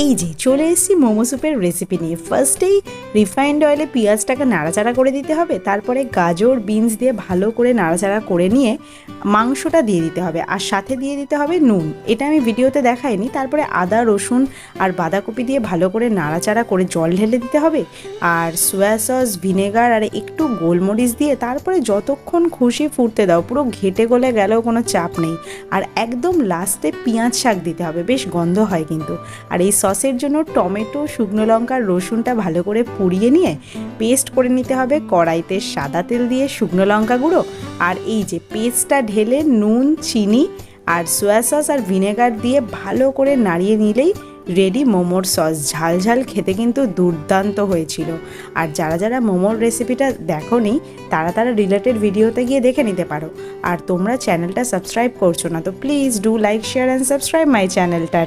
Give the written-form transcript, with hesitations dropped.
এই যে চলে এসেছি মোমো স্যুপের রেসিপি নিয়ে। ফার্স্টেই রিফাইন্ড অয়েলে পেঁয়াজটাকে নাড়াচাড়া করে দিতে হবে, তারপরে গাজর বিনস দিয়ে ভালো করে নাড়াচাড়া করে নিয়ে মাংসটা দিয়ে দিতে হবে, আর সাথে দিয়ে দিতে হবে নুন। এটা আমি ভিডিওতে দেখাইনি। তারপরে আদা রসুন আর বাঁধাকপি দিয়ে ভালো করে নাড়াচাড়া করে জল ঢেলে দিতে হবে, আর সোয়া সস ভিনেগার আর একটু গোলমরিচ দিয়ে তারপরে যতক্ষণ খুশি ফুটতে দাও, পুরো ঘেটে গলে গেলেও কোনো চাপ নেই। আর একদম লাস্টে পেঁয়াজ শাক দিতে হবে, বেশ গন্ধ হয় কিন্তু। আর এই সসের জন্য টমেটো, শুকনো লঙ্কা, রসুনটা ভালো করে পুড়িয়ে নিয়ে পেস্ট করে নিতে হবে। কড়াইতে সাদা তেল দিয়ে শুকনো লঙ্কা গুঁড়ো আর এই যে পেস্টটা ঢেলে নুন, চিনি আর সোয়া সস আর ভিনেগার দিয়ে ভালো করে নাড়িয়ে নিলেই রেডি মোমোর সস। ঝাল ঝাল খেতে কিন্তু দুর্দান্ত হয়েছিল। আর যারা যারা মোমোর রেসিপিটা দেখোনি তারা রিলেটেড ভিডিওতে গিয়ে দেখে নিতে পারো। আর তোমরা চ্যানেলটা সাবস্ক্রাইব করছো না তো please do like, share and subscribe my চ্যানেলটা।